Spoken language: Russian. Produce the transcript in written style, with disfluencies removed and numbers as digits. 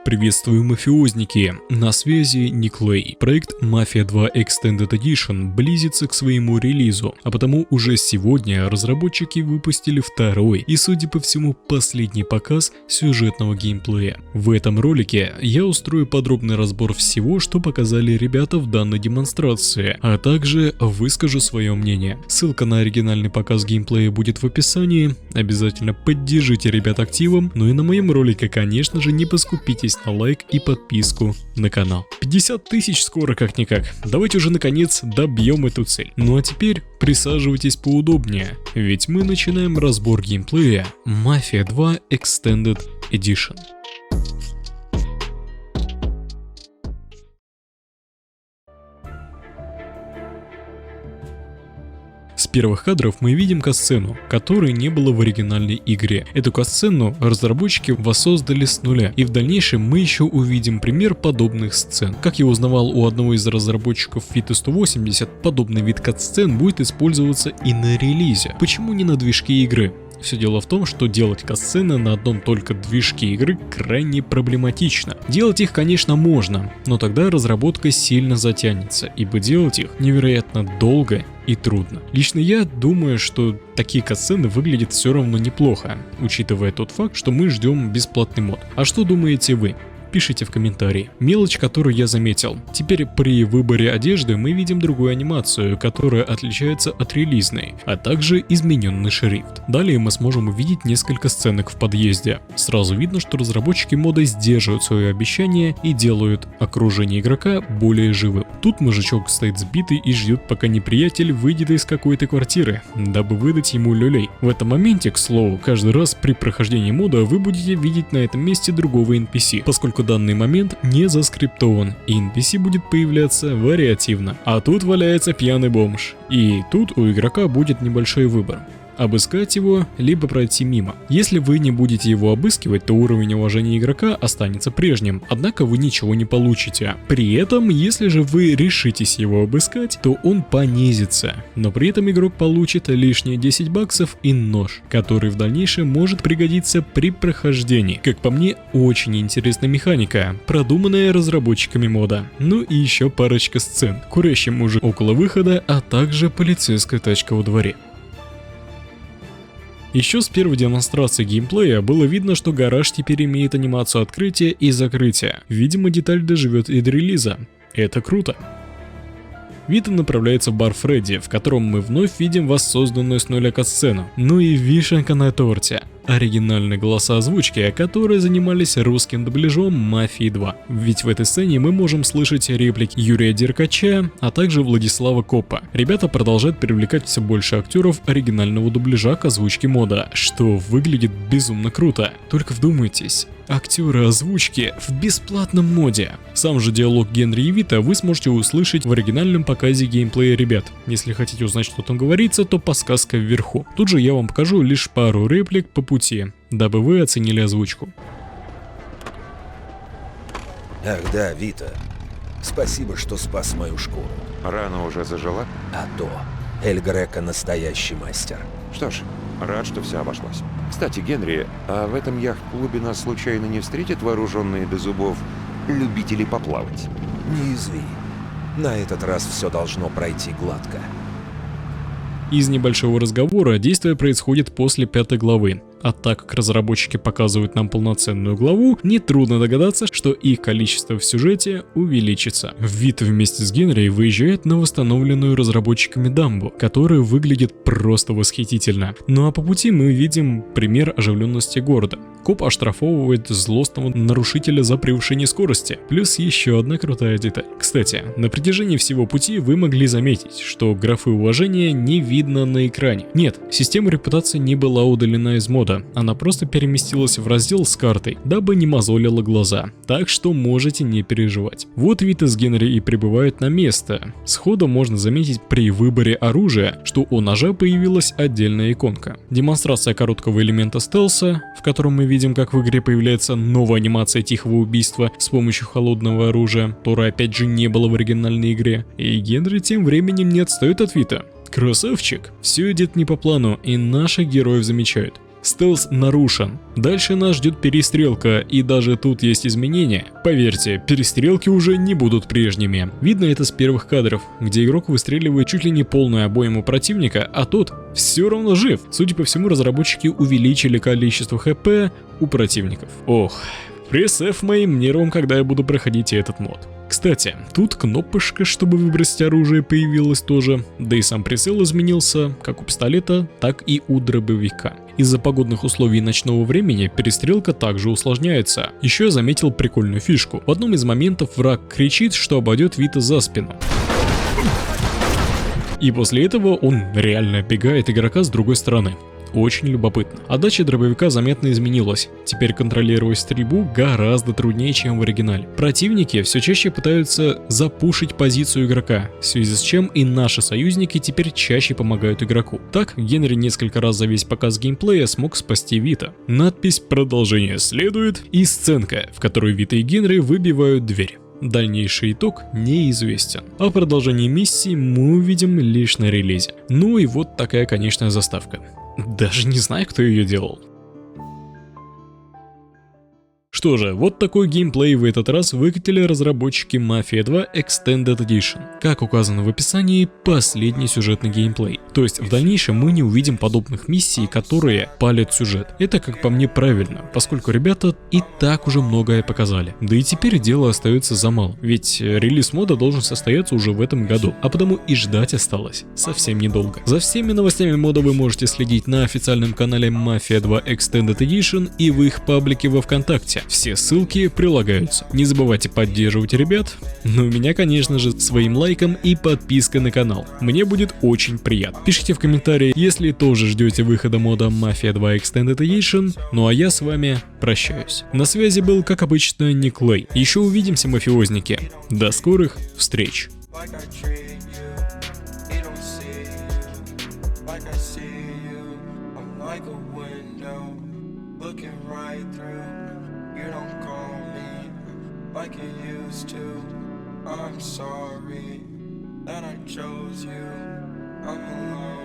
приветствую, мафиозники! На связи Никлей. Проект Mafia 2 Extended Edition близится к своему релизу, а потому уже сегодня разработчики выпустили второй и, судя по всему, последний показ сюжетного геймплея. В этом ролике я устрою подробный разбор всего, что показали ребята в данной демонстрации, а также выскажу свое мнение. Ссылка на оригинальный показ геймплея будет в описании, обязательно поддержите ребят активом, ну и на моем ролике, конечно же, не поскупитесь на лайк и подписку на канал. 50 тысяч скоро как-никак, давайте уже наконец добьем эту цель. Ну а теперь присаживайтесь поудобнее, ведь мы начинаем разбор геймплея Mafia 2 Extended Edition. С первых кадров мы видим катсцену, которой не было в оригинальной игре. Эту катсцену разработчики воссоздали с нуля, и в дальнейшем мы еще увидим пример подобных сцен. Как я узнавал у одного из разработчиков Vita 180, подобный вид катсцен будет использоваться и на релизе. Почему не на движке игры? Все дело в том, что делать катсцены на одном только движке игры крайне проблематично. Делать их, конечно, можно, но тогда разработка сильно затянется, ибо делать их невероятно долго и трудно. Лично я думаю, что такие катсцены выглядят все равно неплохо, учитывая тот факт, что мы ждем бесплатный мод. А что думаете вы? Пишите в комментарии. Мелочь, которую я заметил. Теперь при выборе одежды мы видим другую анимацию, которая отличается от релизной, а также измененный шрифт. Далее мы сможем увидеть несколько сценок в подъезде. Сразу видно, что разработчики мода сдерживают свое обещание и делают окружение игрока более живым. Тут мужичок стоит сбитый и ждет, пока неприятель выйдет из какой-то квартиры, дабы выдать ему люлей. В этом моменте, к слову, каждый раз при прохождении мода вы будете видеть на этом месте другого NPC, поскольку данный момент не заскриптован, и NPC будет появляться вариативно. А тут валяется пьяный бомж, и тут у игрока будет небольшой выбор: обыскать его, либо пройти мимо. Если вы не будете его обыскивать, то уровень уважения игрока останется прежним, однако вы ничего не получите. При этом, если же вы решитесь его обыскать, то он понизится, но при этом игрок получит лишние 10 баксов и нож, который в дальнейшем может пригодиться при прохождении. Как по мне, очень интересная механика, продуманная разработчиками мода. Ну и еще парочка сцен: курящий мужик около выхода, а также полицейская тачка во дворе. Еще с первой демонстрации геймплея было видно, что гараж теперь имеет анимацию открытия и закрытия. Видимо, деталь доживет и до релиза. Это круто. Вита направляется в бар Фредди, в котором мы вновь видим воссозданную с нуля катсцену. Ну и вишенка на торте: оригинальные голоса озвучки, которые занимались русским дубляжом Мафии 2. Ведь в этой сцене мы можем слышать реплики Юрия Деркача, а также Владислава Копа. Ребята продолжают привлекать все больше актеров оригинального дубляжа к озвучке мода, что выглядит безумно круто. Только вдумайтесь, актеры озвучки в бесплатном моде. Сам же диалог Генри и Вита вы сможете услышать в оригинальном показе геймплея ребят. Если хотите узнать, что там говорится, то подсказка вверху. Тут же я вам покажу лишь пару реплик по пути, дабы вы оценили озвучку. Ах да, Вита. Спасибо, что спас мою шкуру. Рана уже зажила? А то. Эль Греко настоящий мастер. Что ж, рад, что все обошлось. Кстати, Генри, а в этом яхт-клубе нас случайно не встретят вооруженные до зубов любители поплавать? Не изви. На этот раз все должно пройти гладко. Из небольшого разговора действие происходит после 5 главы. А так как разработчики показывают нам полноценную главу, нетрудно догадаться, что их количество в сюжете увеличится. Вита вместе с Генри выезжает на восстановленную разработчиками дамбу, которая выглядит просто восхитительно. Ну а по пути мы видим пример оживленности города. Коп оштрафовывает злостного нарушителя за превышение скорости. Плюс еще одна крутая деталь. Кстати, на протяжении всего пути вы могли заметить, что графы уважения не видно на экране. Нет, система репутации не была удалена из мода. Она просто переместилась в раздел с картой, дабы не мозолила глаза, так что можете не переживать. Вот Вита с Генри и прибывают на место. Сходу можно заметить при выборе оружия, что у ножа появилась отдельная иконка. Демонстрация короткого элемента стелса, в котором мы видим, как в игре появляется новая анимация тихого убийства с помощью холодного оружия, которое опять же не было в оригинальной игре. И Генри тем временем не отстает от Вита. Красавчик! Все идет не по плану, и наших героев замечают. Стелс нарушен. Дальше нас ждет перестрелка, и даже тут есть изменения. Поверьте, перестрелки уже не будут прежними. Видно это с первых кадров, где игрок выстреливает чуть ли не полную обойму противника, а тот все равно жив. Судя по всему, разработчики увеличили количество хп у противников. Ох, пресс F моим нервам, когда я буду проходить этот мод. Кстати, тут кнопочка, чтобы выбросить оружие, появилась тоже, да и сам прицел изменился, как у пистолета, так и у дробовика. Из-за погодных условий и ночного времени перестрелка также усложняется. Еще я заметил прикольную фишку. В одном из моментов враг кричит, что обойдет Вита за спину. И после этого он реально оббегает игрока с другой стороны. Очень любопытно. Отдача дробовика заметно изменилась. Теперь контролировать стрельбу гораздо труднее, чем в оригинале. Противники все чаще пытаются запушить позицию игрока, в связи с чем и наши союзники теперь чаще помогают игроку. Так, Генри несколько раз за весь показ геймплея смог спасти Вита. Надпись «Продолжение следует» и сценка, в которой Вита и Генри выбивают дверь. Дальнейший итог неизвестен, а продолжение миссии мы увидим лишь на релизе. Ну и вот такая конечная заставка. Даже не знаю, кто ее делал. Что же, вот такой геймплей в этот раз выкатили разработчики Mafia 2 Extended Edition. Как указано в описании, последний сюжетный геймплей. То есть в дальнейшем мы не увидим подобных миссий, которые палят сюжет. Это, как по мне, правильно, поскольку ребята и так уже многое показали. Да и теперь дело остается за малым, ведь релиз мода должен состояться уже в этом году, а потому и ждать осталось совсем недолго. За всеми новостями мода вы можете следить на официальном канале Mafia 2 Extended Edition и в их паблике во ВКонтакте. Все ссылки прилагаются. Не забывайте поддерживать ребят, ну и меня, конечно же, своим лайком и подпиской на канал. Мне будет очень приятно. Пишите в комментарии, если тоже ждете выхода мода Mafia 2 Extended Edition. Ну а я с вами прощаюсь. На связи был, как обычно, Никлей. Еще увидимся, мафиозники. До скорых встреч. Like you used to. I'm sorry that I chose you. I'm a loner.